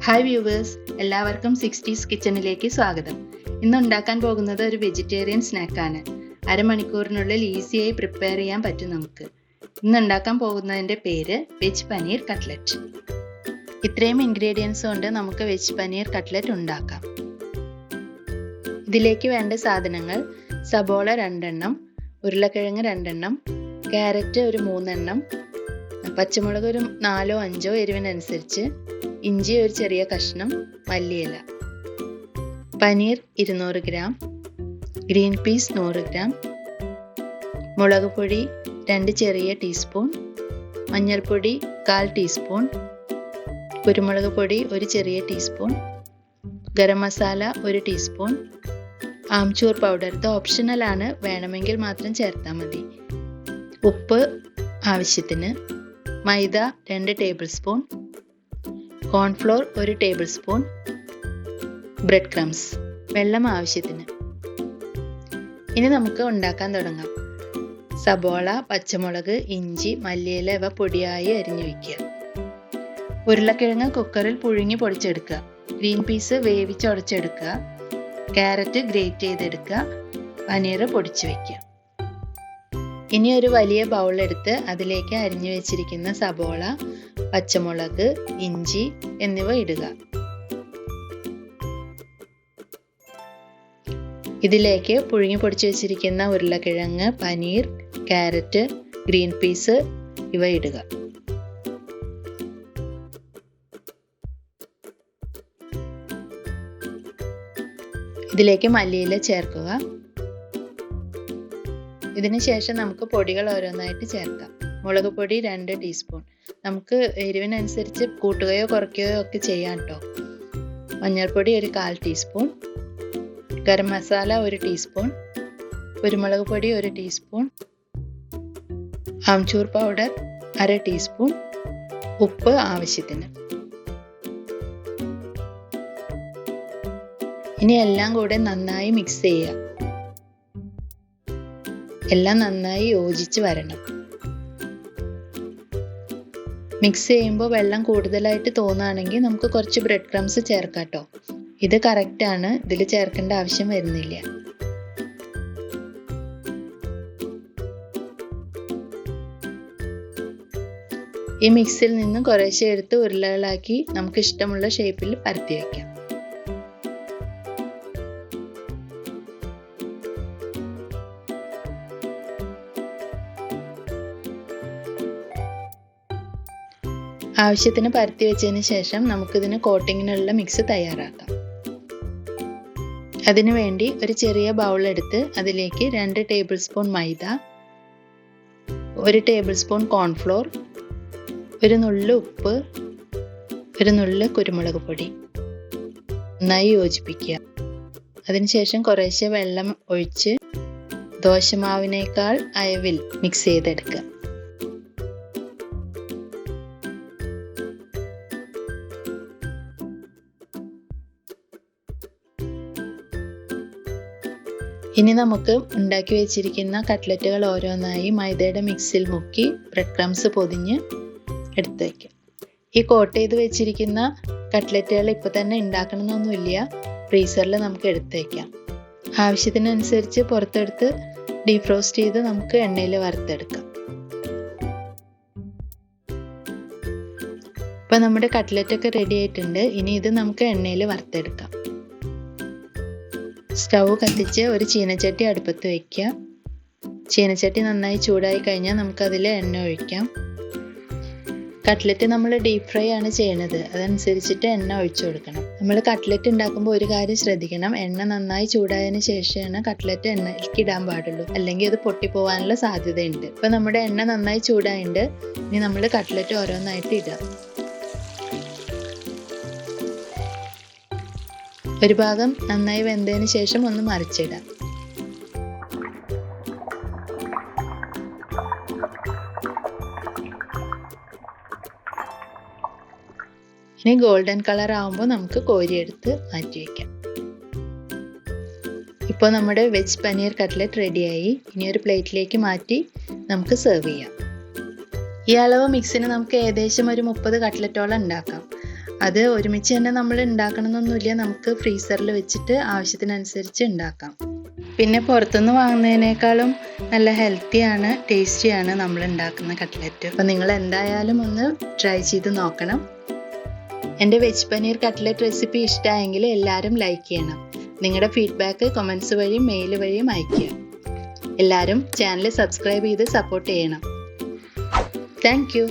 Hi viewers, എല്ലാവർക്കും 60s കിച്ചണിലേക്ക് സ്വാഗതം. ഇന്ന് ഉണ്ടാക്കാൻ പോകുന്നത് ഒരു വെജിറ്റേറിയൻ സ്നാക്കാണ്. അരമണിക്കൂറിനുള്ളിൽ ഈസിയായി പ്രിപ്പയർ ചെയ്യാൻ പറ്റും നമുക്ക്. ഇന്ന് ഉണ്ടാക്കാൻ പോകുന്നതിൻ്റെ പേര് വെജ് പനീർ കട്ട്ലറ്റ്. ഇത്രയും ഇൻഗ്രീഡിയൻസ് കൊണ്ട് നമുക്ക് വെജ് പനീർ കട്ട്ലറ്റ് ഉണ്ടാക്കാം. ഇതിലേക്ക് വേണ്ട സാധനങ്ങൾ: സബോള 2 എണ്ണം, ഉരുളക്കിഴങ്ങ് 2 എണ്ണം, ക്യാരറ്റ് ഒരു 3 എണ്ണം, പച്ചമുളക് ഒരു 4 5 എരിവിനനുസരിച്ച്, ഇഞ്ചി ഒരു ചെറിയ കഷ്ണം, മല്ലിയില, paneer 200 gram, green peas 100 gram, മുളക് പൊടി 2 ചെറിയ ടീസ്പൂൺ, മഞ്ഞൾപ്പൊടി 1/4 ടീസ്പൂൺ, കുരുമുളക് പൊടി 1 ചെറിയ teaspoon, garam masala 1 teaspoon, amchur powder ഇത് ഓപ്ഷണൽ ആണ്, വേണമെങ്കിൽ മാത്രം ചേർത്താൽ മതി, ഉപ്പ് ആവശ്യത്തിന്, മൈദ 2 table spoon, cornflour 1 table spoon, bread crumbs, വെള്ളം ആവശ്യത്തിന്. ഇനി നമുക്ക് ഉണ്ടാക്കാൻ തുടങ്ങാം. സബോള, പച്ചമുളക്, ഇഞ്ചി, മല്ലിയില ഇവ പൊടിയായി അരിഞ്ഞു വയ്ക്കുക. ഉരുളക്കിഴങ്ങ് കുക്കറിൽ പുഴുങ്ങി പൊടിച്ചെടുക്കുക. ഗ്രീൻ പീസ് വേവിച്ചുടച്ചെടുക്കുക. ക്യാരറ്റ് ഗ്രേറ്റ് ചെയ്തെടുക്കുക. പനീർ പൊടിച്ചു വയ്ക്കുക. ഇനി ഒരു വലിയ ബൗൾ എടുത്ത് അതിലേക്ക് അരിഞ്ഞു വെച്ചിരിക്കുന്ന സബോള, പച്ചമുളക്, ഇഞ്ചി എന്നിവ ഇടുക. ഇതിലേക്ക് പുഴുങ്ങി പൊടിച്ചു വെച്ചിരിക്കുന്ന ഉരുളക്കിഴങ്ങ്, പനീർ, ക്യാരറ്റ്, ഗ്രീൻ പീസ് ഇവ ഇടുക. ഇതിലേക്ക് മല്ലിയില ചേർക്കുക. ഇതിന് ശേഷം നമുക്ക് പൊടികൾ ഓരോന്നായിട്ട് ചേർക്കാം. മുളക് പൊടി 2 ടീസ്പൂൺ, നമുക്ക് എരിവിനനുസരിച്ച് കൂട്ടുകയോ കുറയ്ക്കുകയോ ഒക്കെ ചെയ്യാം കേട്ടോ. മഞ്ഞൾപ്പൊടി ഒരു 1/4 ടീസ്പൂൺ, ഗരം മസാല 1 ടീസ്പൂൺ, കുരുമുളക് പൊടി 1 ടീസ്പൂൺ, ആംചൂർ പൗഡർ 1/2 ടീസ്പൂൺ, ഉപ്പ് ആവശ്യത്തിന്. ഇനി എല്ലാം കൂടെ നന്നായി മിക്സ് ചെയ്യുക. എല്ലാം നന്നായി യോജിച്ച് വരണം. മിക്സ് ചെയ്യുമ്പോൾ വെള്ളം കൂടുതലായിട്ട് തോന്നുകയാണെങ്കിൽ നമുക്ക് കുറച്ച് ബ്രെഡ് ക്രംസ് ചേർക്കാം കേട്ടോ. ഇത് കറക്റ്റ് ആണ്, ഇതിൽ ചേർക്കേണ്ട ആവശ്യം വരുന്നില്ല. ഈ മിക്സിൽ നിന്ന് കുറേശ്ശെ എടുത്ത് ഉരുളകളാക്കി നമുക്ക് ഇഷ്ടമുള്ള ഷേപ്പിൽ പരത്തി വയ്ക്കാം. ആവശ്യത്തിന് പരത്തി വെച്ചതിന് ശേഷം നമുക്കിതിന് കോട്ടിങ്ങിനുള്ള മിക്സ് തയ്യാറാക്കാം. അതിനുവേണ്ടി ഒരു ചെറിയ ബൗൾ എടുത്ത് അതിലേക്ക് 2 ടേബിൾ സ്പൂൺ മൈദ, 1 ടേബിൾ സ്പൂൺ കോൺഫ്ലോർ, ഒരു നുള്ള് ഉപ്പ്, ഒരു നുള്ള് കുരുമുളക് പൊടി നന്നായി യോജിപ്പിക്കുക. അതിനുശേഷം കുറേശ്ശെ വെള്ളം ഒഴിച്ച് ദോശമാവിനേക്കാൾ അയവിൽ മിക്സ് ചെയ്തെടുക്കുക. ഇനി നമുക്ക് ഉണ്ടാക്കി വെച്ചിരിക്കുന്ന കട്ട്ലറ്റുകൾ ഓരോന്നായി മൈദയുടെ മിക്സിൽ മുക്കി ബ്രെഡ് ക്രംസ് പൊതിഞ്ഞ് എടുത്ത് വയ്ക്കാം. ഈ കോട്ട് ചെയ്ത് വെച്ചിരിക്കുന്ന കട്ട്ലറ്റുകൾ ഇപ്പോൾ തന്നെ ഉണ്ടാക്കണമെന്നൊന്നുമില്ല, ഫ്രീസറിൽ നമുക്ക് എടുത്ത് വയ്ക്കാം. ആവശ്യത്തിനനുസരിച്ച് പുറത്തെടുത്ത് ഡീഫ്രോസ്റ്റ് ചെയ്ത് നമുക്ക് എണ്ണയിൽ വറുത്തെടുക്കാം. ഇപ്പോൾ നമ്മുടെ കട്ട്ലറ്റൊക്കെ റെഡി ആയിട്ടുണ്ട്. ഇനി ഇത് നമുക്ക് എണ്ണയിൽ വറുത്തെടുക്കാം. സ്റ്റൗ കത്തിച്ച് ഒരു ചീനച്ചട്ടി അടുപ്പത്ത് വയ്ക്കുക. ചീനച്ചട്ടി നന്നായി ചൂടായി കഴിഞ്ഞാൽ നമുക്കതിൽ എണ്ണ ഒഴിക്കാം. കട്ട്ലറ്റ് നമ്മൾ ഡീപ് ഫ്രൈ ആണ് ചെയ്യണത്, അതനുസരിച്ചിട്ട് എണ്ണ ഒഴിച്ചു കൊടുക്കണം. നമ്മൾ കട്ട്ലറ്റ് ഉണ്ടാക്കുമ്പോൾ ഒരു കാര്യം ശ്രദ്ധിക്കണം, എണ്ണ നന്നായി ചൂടായതിനു ശേഷമാണ് കട്ട്ലറ്റ് എണ്ണയിലേക്ക് ഇടാൻ പാടുള്ളൂ, അല്ലെങ്കിൽ അത് പൊട്ടിപ്പോവാനുള്ള സാധ്യതയുണ്ട്. ഇപ്പം നമ്മുടെ എണ്ണ നന്നായി ചൂടായിട്ടുണ്ട്. ഇനി നമ്മൾ കട്ട്ലറ്റ് ഓരോന്നായിട്ട് ഇടാം. ഒരു ഭാഗം നന്നായി വെന്തതിന് ശേഷം ഒന്ന് മറിച്ചിടാം. ഇനി ഗോൾഡൻ കളർ ആവുമ്പോൾ നമുക്ക് കോരിയെടുത്ത് മാറ്റി വയ്ക്കാം. ഇപ്പോൾ നമ്മുടെ വെജ് പനീർ കട്ട്ലറ്റ് റെഡിയായി. ഇനി ഒരു പ്ലേറ്റിലേക്ക് മാറ്റി നമുക്ക് സെർവ് ചെയ്യാം. ഈ അളവ് മിക്സിന് നമുക്ക് ഏകദേശം ഒരു 30 കട്ട്ലറ്റോളം ഉണ്ടാക്കാം. അത് ഒരുമിച്ച് തന്നെ നമ്മൾ ഉണ്ടാക്കണമെന്നൊന്നുമില്ല, നമുക്ക് ഫ്രീസറിൽ വെച്ചിട്ട് ആവശ്യത്തിനനുസരിച്ച് ഉണ്ടാക്കാം. പിന്നെ പുറത്തുനിന്ന് വാങ്ങുന്നതിനേക്കാളും നല്ല ഹെൽത്തിയാണ്, ടേസ്റ്റിയാണ് നമ്മൾ ഉണ്ടാക്കുന്ന കട്ട്ലറ്റ്. അപ്പം നിങ്ങൾ എന്തായാലും ഒന്ന് ട്രൈ ചെയ്ത് നോക്കണം. എൻ്റെ വെജ് പനീർ കട്ട്ലറ്റ് റെസിപ്പി ഇഷ്ടമായെങ്കിൽ എല്ലാവരും ലൈക്ക് ചെയ്യണം. നിങ്ങളുടെ ഫീഡ്ബാക്ക് കമൻസ് വഴിയും മെയിൽ വഴിയും അയയ്ക്കുക. എല്ലാവരും ചാനൽ സബ്സ്ക്രൈബ് ചെയ്ത് സപ്പോർട്ട് ചെയ്യണം. Thank you.